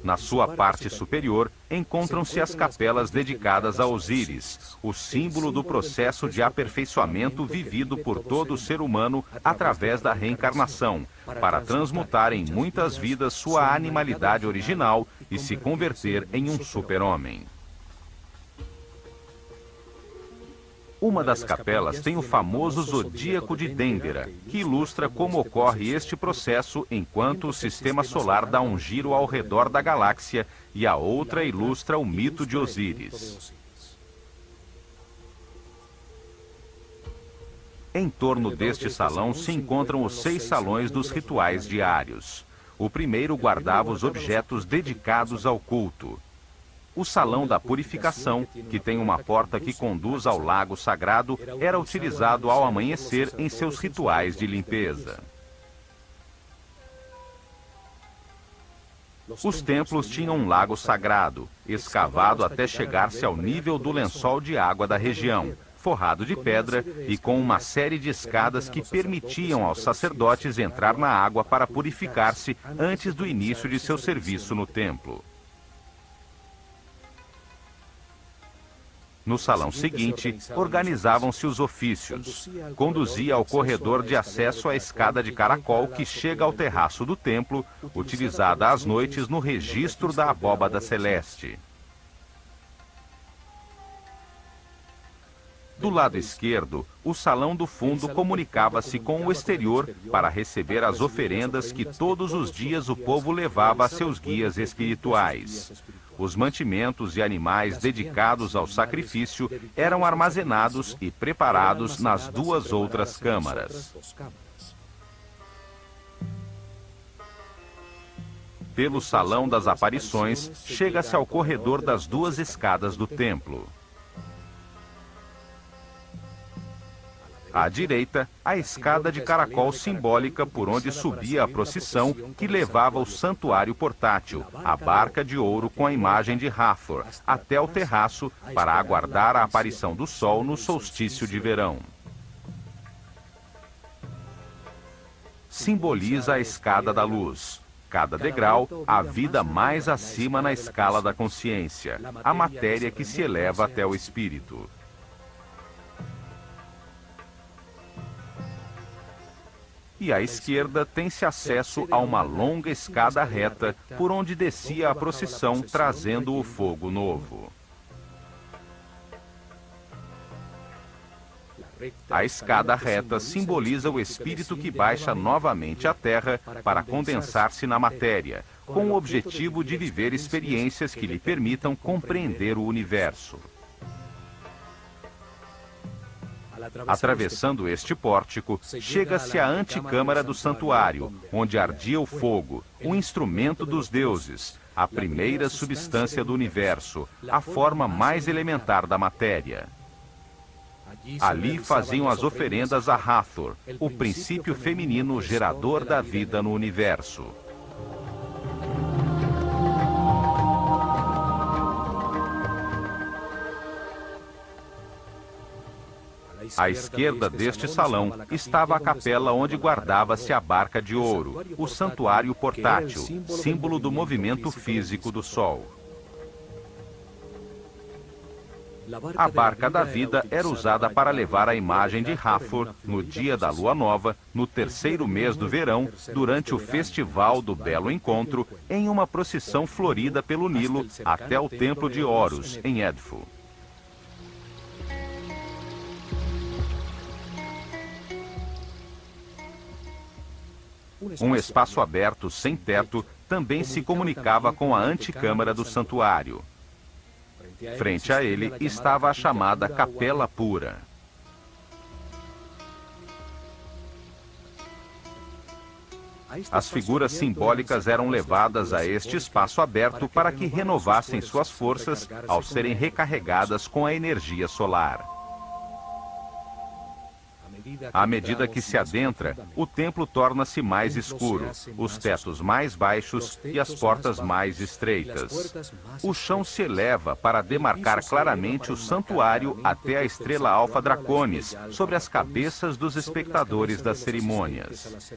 Na sua parte superior, encontram-se as capelas dedicadas a Osíris, o símbolo do processo de aperfeiçoamento vivido por todo ser humano através da reencarnação, para transmutar em muitas vidas sua animalidade original e se converter em um super-homem. Uma das capelas tem o famoso zodíaco de Dendera, que ilustra como ocorre este processo enquanto o sistema solar dá um giro ao redor da galáxia, e a outra ilustra o mito de Osíris. Em torno deste salão se encontram os 6 salões dos rituais diários. O primeiro guardava os objetos dedicados ao culto. O Salão da Purificação, que tem uma porta que conduz ao lago sagrado, era utilizado ao amanhecer em seus rituais de limpeza. Os templos tinham um lago sagrado, escavado até chegar-se ao nível do lençol de água da região, forrado de pedra e com uma série de escadas que permitiam aos sacerdotes entrar na água para purificar-se antes do início de seu serviço no templo. No salão seguinte, organizavam-se os ofícios. Conduzia ao corredor de acesso à escada de caracol que chega ao terraço do templo, utilizada às noites no registro da abóbada celeste. Do lado esquerdo, o salão do fundo comunicava-se com o exterior para receber as oferendas que todos os dias o povo levava a seus guias espirituais. Os mantimentos e animais dedicados ao sacrifício eram armazenados e preparados nas 2 outras câmaras. Pelo Salão das Aparições, chega-se ao corredor das 2 escadas do templo. À direita, a escada de caracol simbólica por onde subia a procissão que levava o santuário portátil, a barca de ouro com a imagem de Hathor, até o terraço para aguardar a aparição do sol no solstício de verão. Simboliza a escada da luz. Cada degrau, a vida mais acima na escala da consciência, a matéria que se eleva até o espírito. E à esquerda tem-se acesso a uma longa escada reta por onde descia a procissão trazendo o fogo novo. A escada reta simboliza o espírito que baixa novamente à Terra para condensar-se na matéria, com o objetivo de viver experiências que lhe permitam compreender o universo. Atravessando este pórtico, chega-se à antecâmara do santuário, onde ardia o fogo, o instrumento dos deuses, a primeira substância do universo, a forma mais elementar da matéria. Ali faziam as oferendas a Hathor, o princípio feminino gerador da vida no universo. À esquerda deste salão estava a capela onde guardava-se a barca de ouro, o santuário portátil, símbolo do movimento físico do Sol. A barca da vida era usada para levar a imagem de Hathor no dia da lua nova, no 3º mês do verão, durante o festival do Belo Encontro, em uma procissão florida pelo Nilo até o templo de Horus, em Edfu. Um espaço aberto, sem teto, também se comunicava com a antecâmara do santuário. Frente a ele estava a chamada Capela Pura. As figuras simbólicas eram levadas a este espaço aberto para que renovassem suas forças ao serem recarregadas com a energia solar. À medida que se adentra, o templo torna-se mais escuro, os tetos mais baixos e as portas mais estreitas. O chão se eleva para demarcar claramente o santuário até a estrela Alfa Draconis, sobre as cabeças dos espectadores das cerimônias.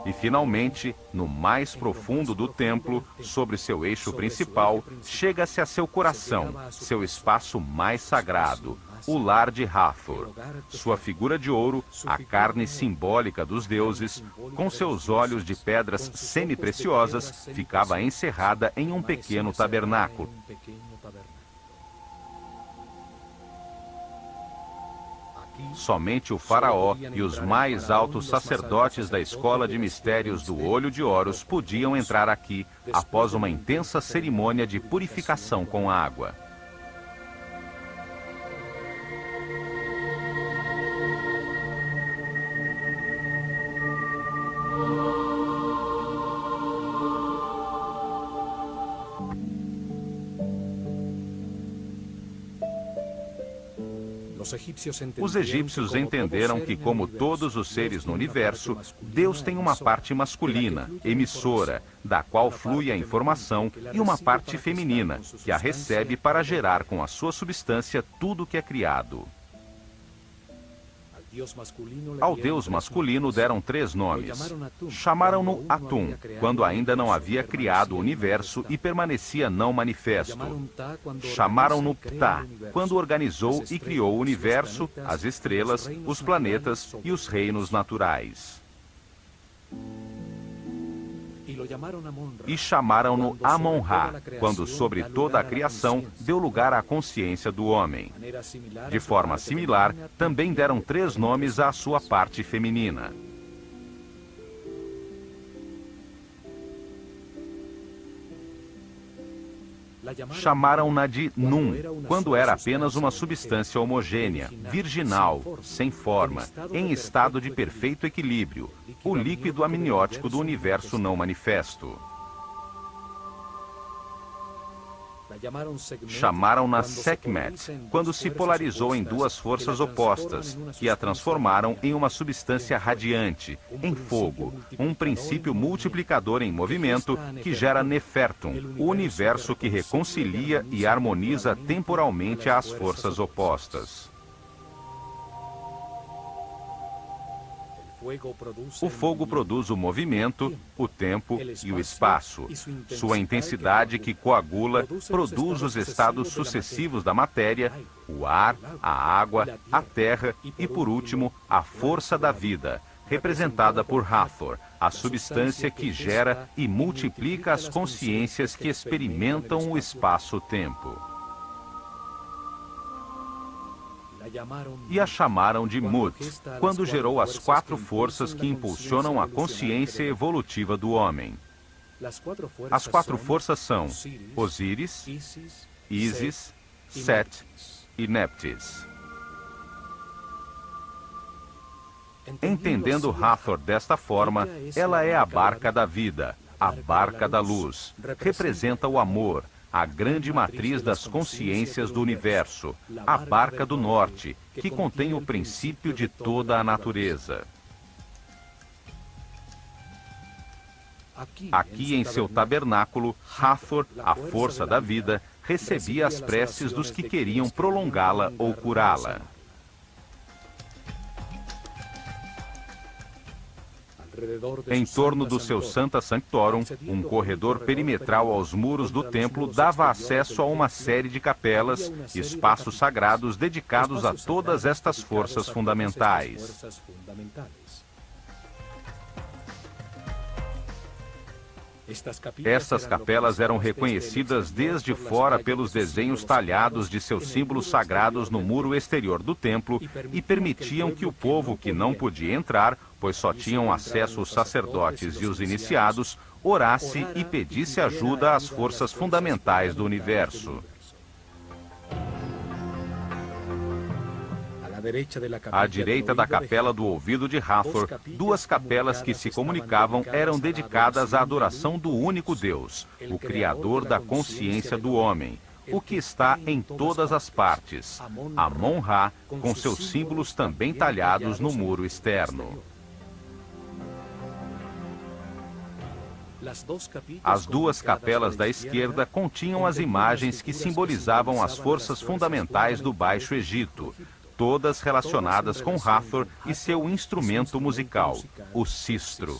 E, finalmente, no mais profundo do templo, sobre seu eixo principal, chega-se a seu coração, seu espaço mais sagrado, o lar de Hathor. Sua figura de ouro, a carne simbólica dos deuses, com seus olhos de pedras semi-preciosas, ficava encerrada em um pequeno tabernáculo. Somente o faraó e os mais altos sacerdotes da escola de mistérios do Olho de Horus podiam entrar aqui após uma intensa cerimônia de purificação com água. Os egípcios entenderam que, como todos os seres no universo, Deus tem uma parte masculina, emissora, da qual flui a informação, e uma parte feminina, que a recebe para gerar com a sua substância tudo que é criado. Ao Deus masculino deram 3 nomes. Chamaram-no Atum, quando ainda não havia criado o universo e permanecia não manifesto. Chamaram-no Ptah, quando organizou e criou o universo, as estrelas, os planetas e os reinos naturais. E chamaram-no Amon-Ra, quando sobre toda a criação deu lugar à consciência do homem. De forma similar, também deram 3 nomes à sua parte feminina. Chamaram-na de Nun, quando era apenas uma substância homogênea, virginal, sem forma, em estado de perfeito equilíbrio, o líquido amniótico do universo não manifesto. Chamaram-na Sekhmet, quando se polarizou em 2 forças opostas, que a transformaram em uma substância radiante, em fogo, um princípio multiplicador em movimento que gera Nefertum, o universo que reconcilia e harmoniza temporalmente as forças opostas. O fogo produz o movimento, o tempo e o espaço. Sua intensidade, que coagula, produz os estados sucessivos da matéria, o ar, a água, a terra e, por último, a força da vida, representada por Hathor, a substância que gera e multiplica as consciências que experimentam o espaço-tempo. E a chamaram de Mut, quando gerou as 4 forças que impulsionam a consciência evolutiva do homem. As 4 forças são Osíris, Ísis, Set e Neptis. Entendendo Hathor desta forma, ela é a barca da vida, a barca da luz, representa o amor, a grande matriz das consciências do universo, a barca do norte, que contém o princípio de toda a natureza. Aqui em seu tabernáculo, Hathor, a força da vida, recebia as preces dos que queriam prolongá-la ou curá-la. Em torno do seu Sancta Sanctorum, um corredor perimetral aos muros do templo dava acesso a uma série de capelas, espaços sagrados dedicados a todas estas forças fundamentais. Estas capelas eram reconhecidas desde fora pelos desenhos talhados de seus símbolos sagrados no muro exterior do templo e permitiam que o povo que não podia entrar, pois só tinham acesso os sacerdotes e os iniciados, orasse e pedisse ajuda às forças fundamentais do universo. À direita da capela do ouvido de Hathor, 2 capelas que se comunicavam eram dedicadas à adoração do único Deus, o Criador da consciência do homem, o que está em todas as partes, Amon-Ra, com seus símbolos também talhados no muro externo. As 2 capelas da esquerda continham as imagens que simbolizavam as forças fundamentais do Baixo Egito, todas relacionadas com Hathor e seu instrumento musical, o sistro.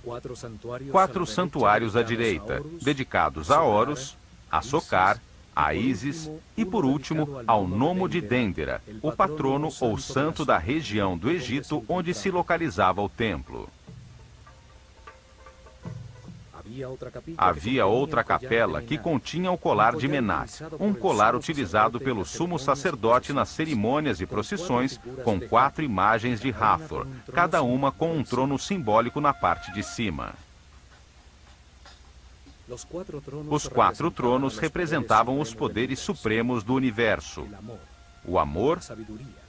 4 santuários à direita, dedicados a Horus, a Socar, a Ísis e, por último, ao Nomo de Dendera, o patrono ou santo da região do Egito onde se localizava o templo. Havia outra capela que continha o colar de Menat, um colar utilizado pelo sumo sacerdote nas cerimônias e procissões, com 4 imagens de Hathor, cada uma com um trono simbólico na parte de cima. Os 4 tronos representavam os poderes supremos do universo: o amor,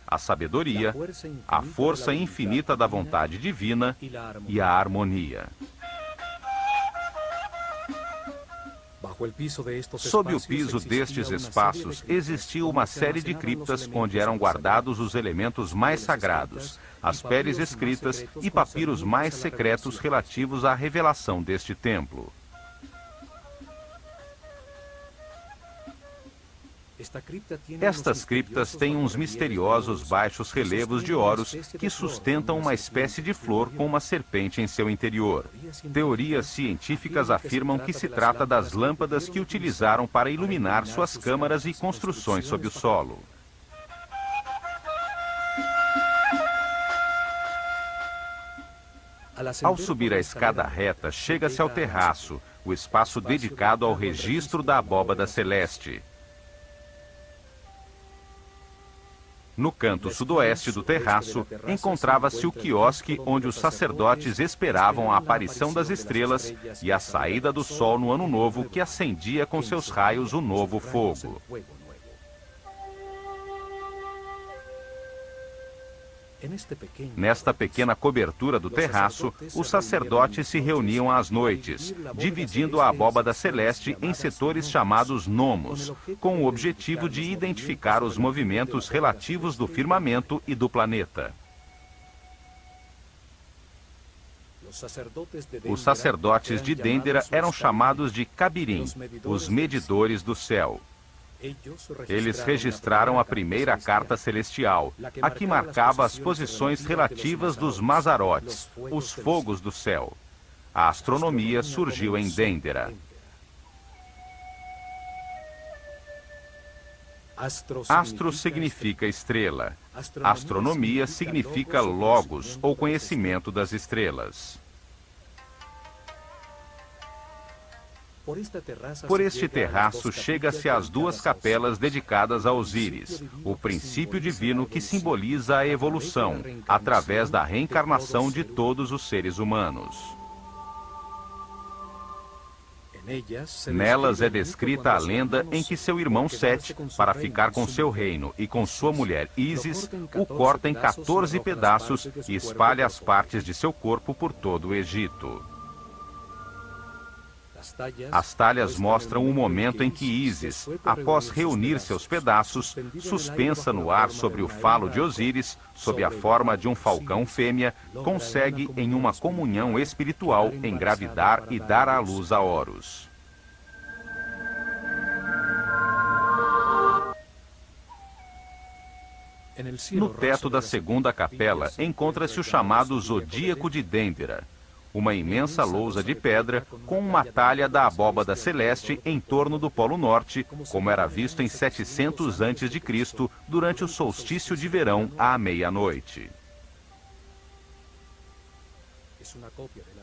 a sabedoria, a força infinita da vontade divina e a harmonia. Sob o piso destes espaços existia uma série de criptas onde eram guardados os elementos mais sagrados, as peles escritas e papiros mais secretos relativos à revelação deste templo. Estas criptas têm uns misteriosos baixos relevos de Horus que sustentam uma espécie de flor com uma serpente em seu interior. Teorias científicas afirmam que se trata das lâmpadas que utilizaram para iluminar suas câmaras e construções sob o solo. Ao subir a escada reta, chega-se ao terraço, o espaço dedicado ao registro da abóbada celeste. No canto sudoeste do terraço, encontrava-se o quiosque onde os sacerdotes esperavam a aparição das estrelas e a saída do sol no ano novo que acendia com seus raios o novo fogo. Nesta pequena cobertura do terraço, os sacerdotes se reuniam às noites, dividindo a abóbada celeste em setores chamados nomos, com o objetivo de identificar os movimentos relativos do firmamento e do planeta. Os sacerdotes de Dendera eram chamados de Cabirim, os medidores do céu. Eles registraram a primeira carta celestial, a que marcava as posições relativas dos Mazarotes, os fogos do céu. A astronomia surgiu em Dendera. Astro significa estrela. Astronomia significa logos, ou conhecimento das estrelas. Por este terraço chega-se às 2 capelas dedicadas a Osíris, o princípio divino que simboliza a evolução, através da reencarnação de todos os seres humanos. Nelas é descrita a lenda em que seu irmão Sete, para ficar com seu reino e com sua mulher Ísis, o corta em 14 pedaços e espalha as partes de seu corpo por todo o Egito. As talhas mostram o momento em que Ísis, após reunir seus pedaços, suspensa no ar sobre o falo de Osíris, sob a forma de um falcão fêmea, consegue, em uma comunhão espiritual, engravidar e dar à luz a Horus. No teto da segunda capela encontra-se o chamado Zodíaco de Dendera, uma imensa lousa de pedra com uma talha da abóbada celeste em torno do Polo Norte, como era visto em 700 a.C., durante o solstício de verão à meia-noite.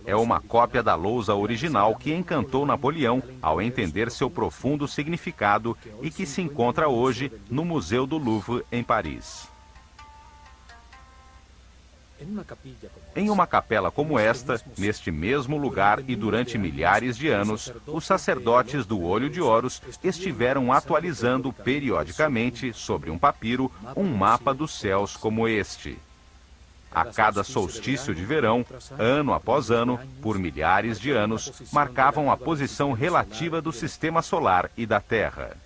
É uma cópia da lousa original que encantou Napoleão ao entender seu profundo significado e que se encontra hoje no Museu do Louvre, em Paris. Em uma capela como esta, neste mesmo lugar e durante milhares de anos, os sacerdotes do Olho de Horus estiveram atualizando periodicamente, sobre um papiro, um mapa dos céus como este. A cada solstício de verão, ano após ano, por milhares de anos, marcavam a posição relativa do sistema solar e da Terra.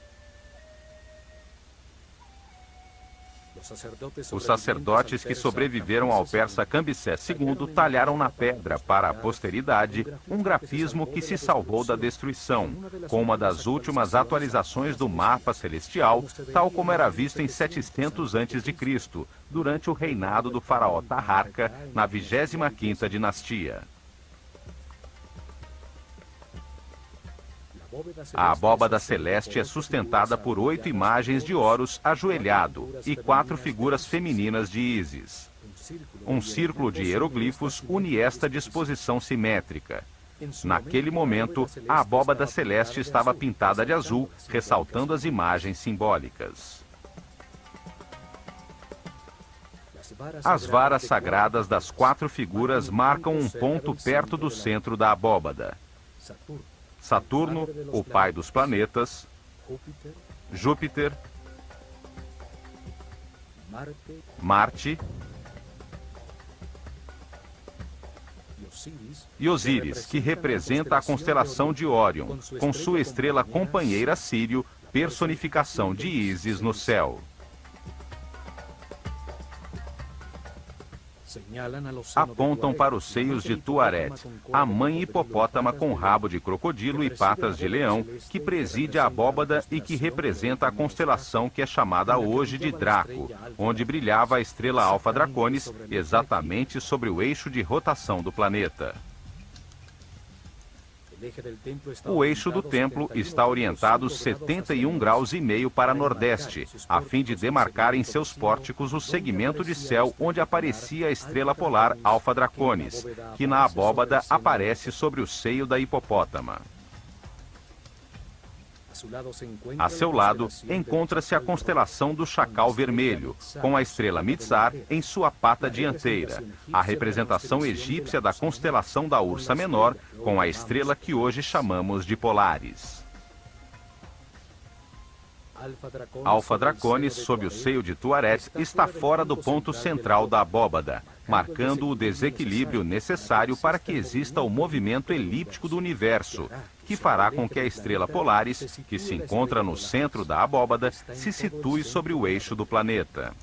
Os sacerdotes que sobreviveram ao persa Cambyses II talharam na pedra para a posteridade um grafismo que se salvou da destruição, com uma das últimas atualizações do mapa celestial, tal como era visto em 700 a.C., durante o reinado do faraó Taharqa, na 25ª dinastia. A abóbada celeste é sustentada por 8 imagens de Horus ajoelhado e 4 figuras femininas de Ísis. Um círculo de hieroglifos une esta disposição simétrica. Naquele momento, a abóbada celeste estava pintada de azul, ressaltando as imagens simbólicas. As varas sagradas das 4 figuras marcam um ponto perto do centro da abóbada. Saturno, o pai dos planetas, Júpiter, Marte e Osíris, que representa a constelação de Órion, com sua estrela companheira Sírio, personificação de Ísis no céu. Apontam para os seios de Tuaret, a mãe hipopótama com rabo de crocodilo e patas de leão, que preside a abóbada e que representa a constelação que é chamada hoje de Draco, onde brilhava a estrela Alfa Draconis, exatamente sobre o eixo de rotação do planeta. O eixo do templo está orientado 71,5 graus para nordeste, a fim de demarcar em seus pórticos o segmento de céu onde aparecia a estrela polar Alfa Draconis, que na abóbada aparece sobre o seio da hipopótama. A seu lado, encontra-se a constelação do Chacal Vermelho, com a estrela Mizar em sua pata dianteira, a representação egípcia da constelação da Ursa Menor, com a estrela que hoje chamamos de Polaris. Alfa Draconis, sob o seio de Tuaret, está fora do ponto central da abóbada, marcando o desequilíbrio necessário para que exista o movimento elíptico do universo, que fará com que a estrela Polaris, que se encontra no centro da abóbada, se situe sobre o eixo do planeta.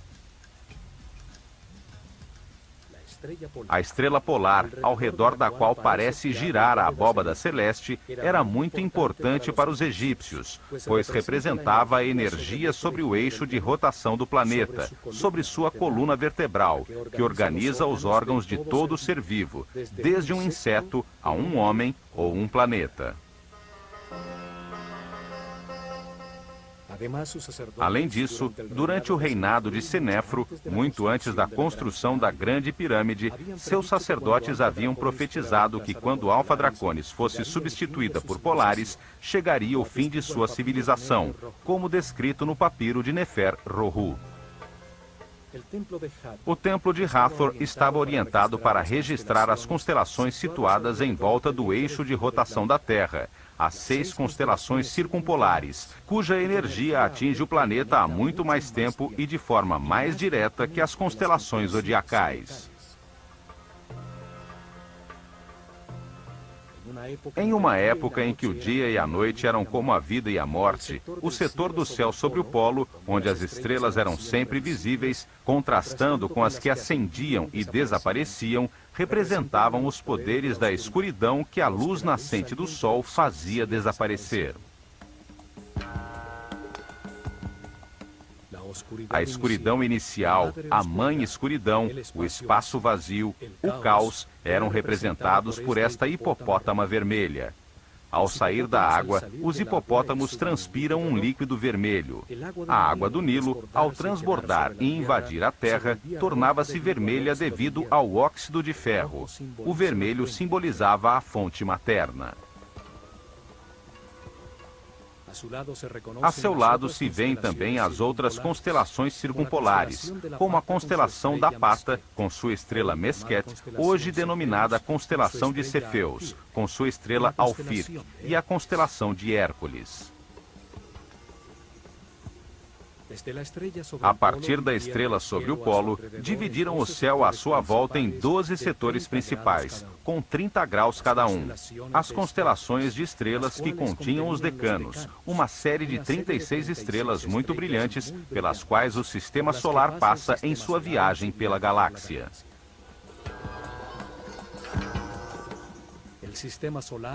A estrela polar, ao redor da qual parece girar a abóbada celeste, era muito importante para os egípcios, pois representava a energia sobre o eixo de rotação do planeta, sobre sua coluna vertebral, que organiza os órgãos de todo ser vivo, desde um inseto a um homem ou um planeta. Além disso, durante o reinado de Senéfro, muito antes da construção da Grande Pirâmide, seus sacerdotes haviam profetizado que quando Alfa Draconis fosse substituída por Polaris, chegaria o fim de sua civilização, como descrito no papiro de Nefer-Rohu. O templo de Hathor estava orientado para registrar as constelações situadas em volta do eixo de rotação da Terra, as 6 constelações circumpolares, cuja energia atinge o planeta há muito mais tempo e de forma mais direta que as constelações zodiacais. Em uma época em que o dia e a noite eram como a vida e a morte, o setor do céu sobre o polo, onde as estrelas eram sempre visíveis, contrastando com as que ascendiam e desapareciam, representavam os poderes da escuridão que a luz nascente do sol fazia desaparecer. A escuridão inicial, a mãe escuridão, o espaço vazio, o caos, eram representados por esta hipopótama vermelha. Ao sair da água, os hipopótamos transpiram um líquido vermelho. A água do Nilo, ao transbordar e invadir a terra, tornava-se vermelha devido ao óxido de ferro. O vermelho simbolizava a fonte materna. A seu lado se veem também as outras constelações circumpolares, como a constelação da Pata, com sua estrela Mesquet, hoje denominada constelação de Cefeus, com sua estrela Alfir, e a constelação de Hércules. A partir da estrela sobre o polo, dividiram o céu à sua volta em 12 setores principais, com 30 graus cada um. As constelações de estrelas que continham os decanos, uma série de 36 estrelas muito brilhantes, pelas quais o sistema solar passa em sua viagem pela galáxia.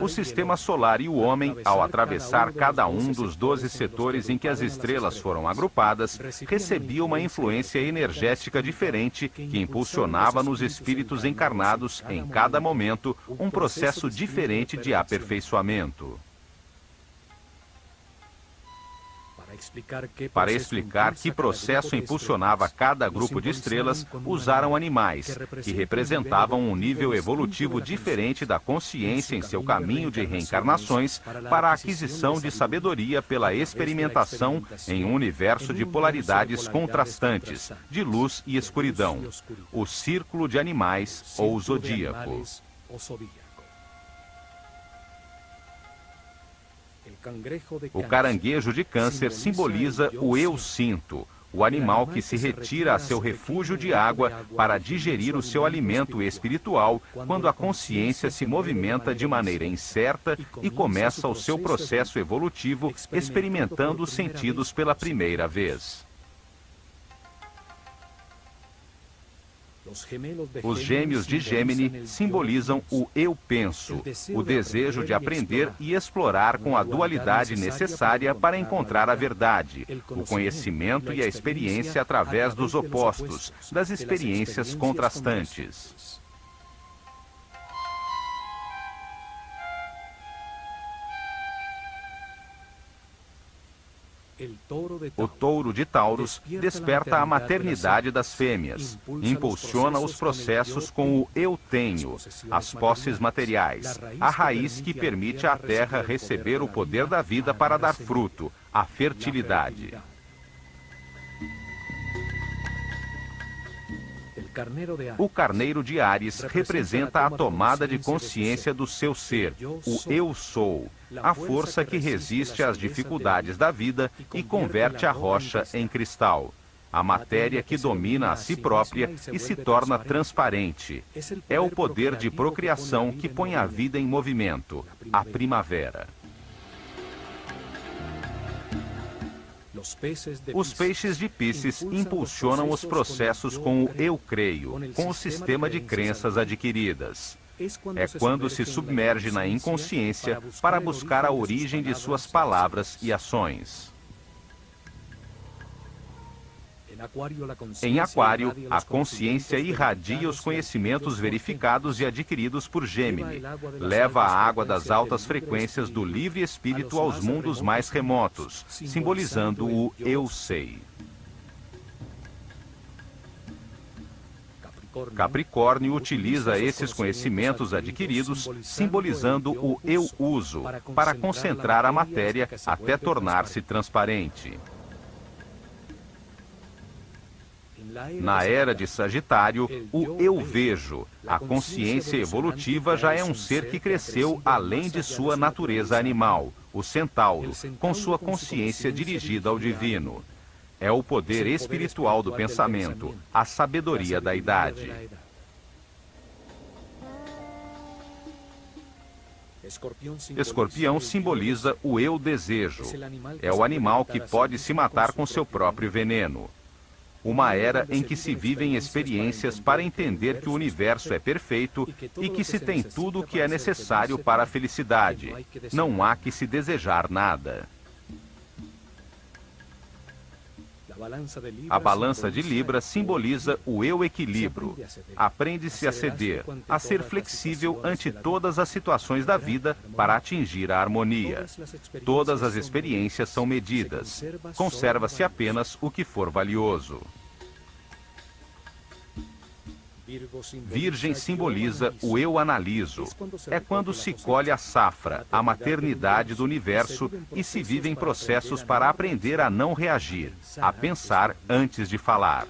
O sistema solar e o homem, ao atravessar cada um dos 12 setores em que as estrelas foram agrupadas, recebia uma influência energética diferente que impulsionava nos espíritos encarnados, em cada momento, um processo diferente de aperfeiçoamento. Para explicar que processo impulsionava cada grupo de estrelas, usaram animais, que representavam um nível evolutivo diferente da consciência em seu caminho de reencarnações para a aquisição de sabedoria pela experimentação em um universo de polaridades contrastantes, de luz e escuridão, o círculo de animais ou zodíaco. O caranguejo de Câncer simboliza o eu sinto, o animal que se retira a seu refúgio de água para digerir o seu alimento espiritual quando a consciência se movimenta de maneira incerta e começa o seu processo evolutivo experimentando os sentidos pela primeira vez. Os gêmeos de Gêmini simbolizam o eu penso, o desejo de aprender e explorar com a dualidade necessária para encontrar a verdade, o conhecimento e a experiência através dos opostos, das experiências contrastantes. O touro de Taurus desperta a maternidade das fêmeas, impulsiona os processos com o eu tenho, as posses materiais, a raiz que permite à terra receber o poder da vida para dar fruto, a fertilidade. O carneiro de Áries representa a tomada de consciência do seu ser, o eu sou, a força que resiste às dificuldades da vida e converte a rocha em cristal, a matéria que domina a si própria e se torna transparente. É o poder de procriação que põe a vida em movimento, a primavera. Os peixes de Pícis impulsionam os processos com o eu creio, com o sistema de crenças adquiridas. É quando se submerge na inconsciência para buscar a origem de suas palavras e ações. Em Aquário, a consciência irradia os conhecimentos verificados e adquiridos por Gêmini. Leva a água das altas frequências do livre espírito aos mundos mais remotos, simbolizando o eu sei. Capricórnio utiliza esses conhecimentos adquiridos, simbolizando o eu uso, para concentrar a matéria até tornar-se transparente. Na era de Sagitário, o eu vejo, a consciência evolutiva já é um ser que cresceu além de sua natureza animal, o centauro, com sua consciência dirigida ao divino. É o poder espiritual do pensamento, a sabedoria da idade. Escorpião simboliza o eu desejo. É o animal que pode se matar com seu próprio veneno. Uma era em que se vivem experiências para entender que o universo é perfeito e que se tem tudo o que é necessário para a felicidade. Não há que se desejar nada. A balança de Libra simboliza o eu equilíbrio. Aprende-se a ceder, a ser flexível ante todas as situações da vida para atingir a harmonia. Todas as experiências são medidas. Conserva-se apenas o que for valioso. Virgem simboliza o eu analiso. É quando se colhe a safra, a maternidade do universo e se vivem processos para aprender a não reagir, a pensar antes de falar.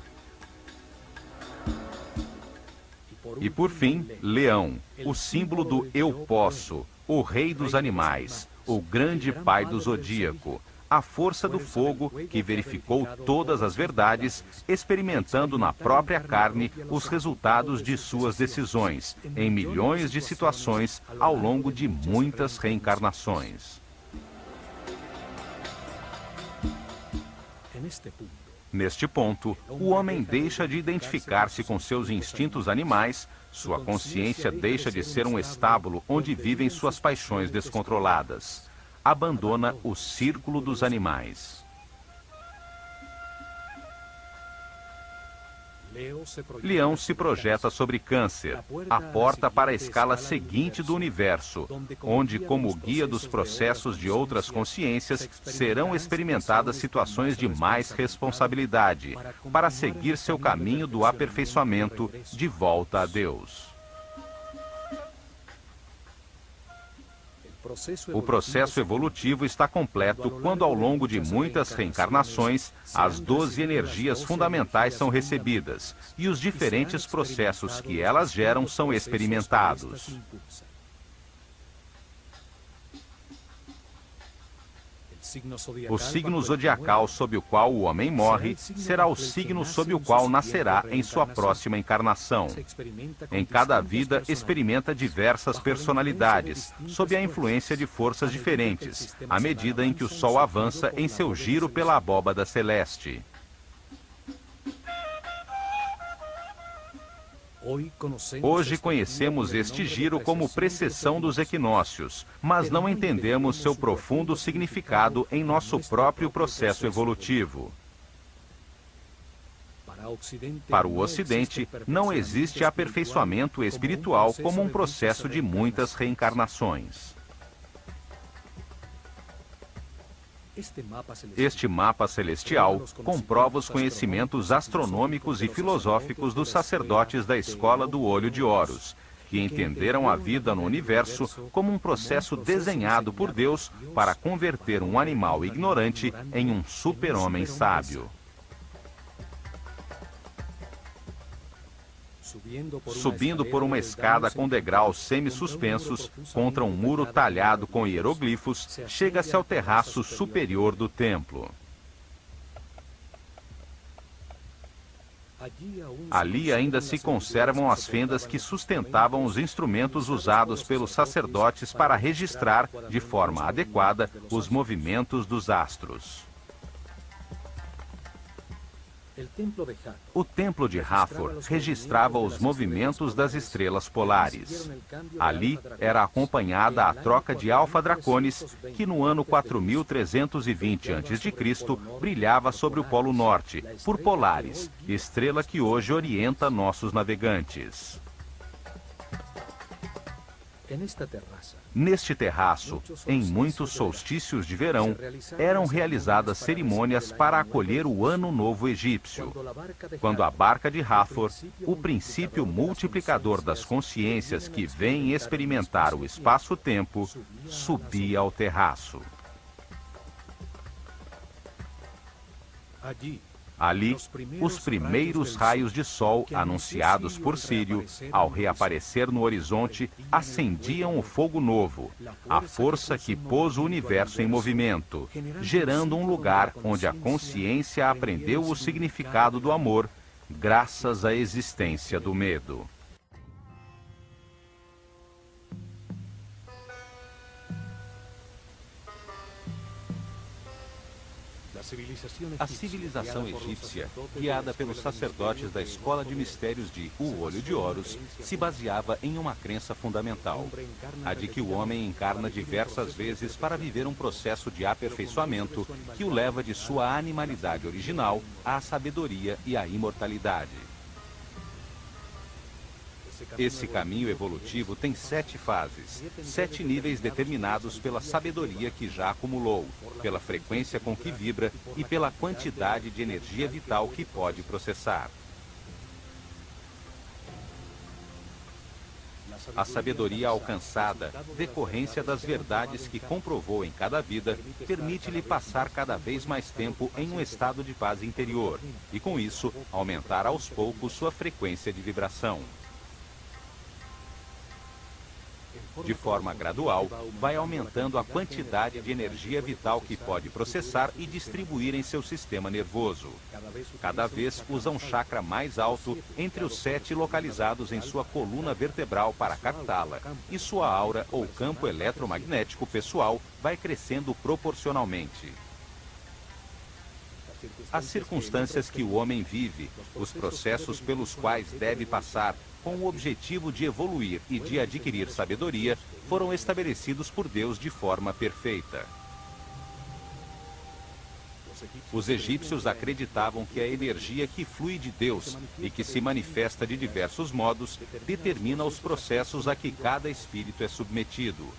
E por fim, Leão, o símbolo do eu posso, o rei dos animais, o grande pai do zodíaco, a força do fogo que verificou todas as verdades, experimentando na própria carne os resultados de suas decisões, em milhões de situações ao longo de muitas reencarnações. Neste ponto, o homem deixa de identificar-se com seus instintos animais, sua consciência deixa de ser um estábulo onde vivem suas paixões descontroladas. Abandona o círculo dos animais. Leão se projeta sobre Câncer, a porta para a escala seguinte do universo, onde, como guia dos processos de outras consciências, serão experimentadas situações de mais responsabilidade, para seguir seu caminho do aperfeiçoamento de volta a Deus. O processo evolutivo está completo quando, ao longo de muitas reencarnações, as 12 energias fundamentais são recebidas e os diferentes processos que elas geram são experimentados. O signo zodiacal sob o qual o homem morre será o signo sob o qual nascerá em sua próxima encarnação. Em cada vida, experimenta diversas personalidades, sob a influência de forças diferentes, à medida em que o Sol avança em seu giro pela abóbada celeste. Hoje conhecemos este giro como precessão dos equinócios, mas não entendemos seu profundo significado em nosso próprio processo evolutivo. Para o Ocidente, não existe aperfeiçoamento espiritual como um processo de muitas reencarnações. Este mapa celestial comprova os conhecimentos astronômicos e filosóficos dos sacerdotes da Escola do Olho de Horus, que entenderam a vida no universo como um processo desenhado por Deus para converter um animal ignorante em um super-homem sábio. Subindo por uma escada com degraus semi-suspensos contra um muro talhado com hieroglifos, chega-se ao terraço superior do templo. Ali ainda se conservam as fendas que sustentavam os instrumentos usados pelos sacerdotes para registrar, de forma adequada, os movimentos dos astros. O templo de Hathor registrava os movimentos das estrelas polares. Ali era acompanhada a troca de Alfa Draconis, que no ano 4320 a.C. brilhava sobre o Polo Norte, por Polaris, estrela que hoje orienta nossos navegantes. Neste terraço, em muitos solstícios de verão, eram realizadas cerimônias para acolher o Ano Novo Egípcio, quando a barca de Hathor, o princípio multiplicador das consciências que vêm experimentar o espaço-tempo, subia ao terraço. Ali, os primeiros raios de sol anunciados por Sírio, ao reaparecer no horizonte, acendiam o fogo novo, a força que pôs o universo em movimento, gerando um lugar onde a consciência aprendeu o significado do amor, graças à existência do medo. A civilização egípcia, guiada pelos sacerdotes da Escola de Mistérios de O Olho de Horus, se baseava em uma crença fundamental, a de que o homem encarna diversas vezes para viver um processo de aperfeiçoamento que o leva de sua animalidade original à sabedoria e à imortalidade. Esse caminho evolutivo tem 7 fases, 7 níveis determinados pela sabedoria que já acumulou, pela frequência com que vibra e pela quantidade de energia vital que pode processar. A sabedoria alcançada, decorrência das verdades que comprovou em cada vida, permite-lhe passar cada vez mais tempo em um estado de paz interior e, com isso, aumentar aos poucos sua frequência de vibração. De forma gradual, vai aumentando a quantidade de energia vital que pode processar e distribuir em seu sistema nervoso. Cada vez usa um chakra mais alto entre os 7 localizados em sua coluna vertebral para captá-la, e sua aura ou campo eletromagnético pessoal vai crescendo proporcionalmente. As circunstâncias que o homem vive, os processos pelos quais deve passar, com o objetivo de evoluir e de adquirir sabedoria, foram estabelecidos por Deus de forma perfeita. Os egípcios acreditavam que a energia que flui de Deus e que se manifesta de diversos modos determina os processos a que cada espírito é submetido.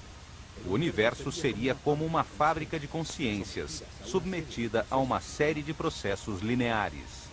O universo seria como uma fábrica de consciências, submetida a uma série de processos lineares.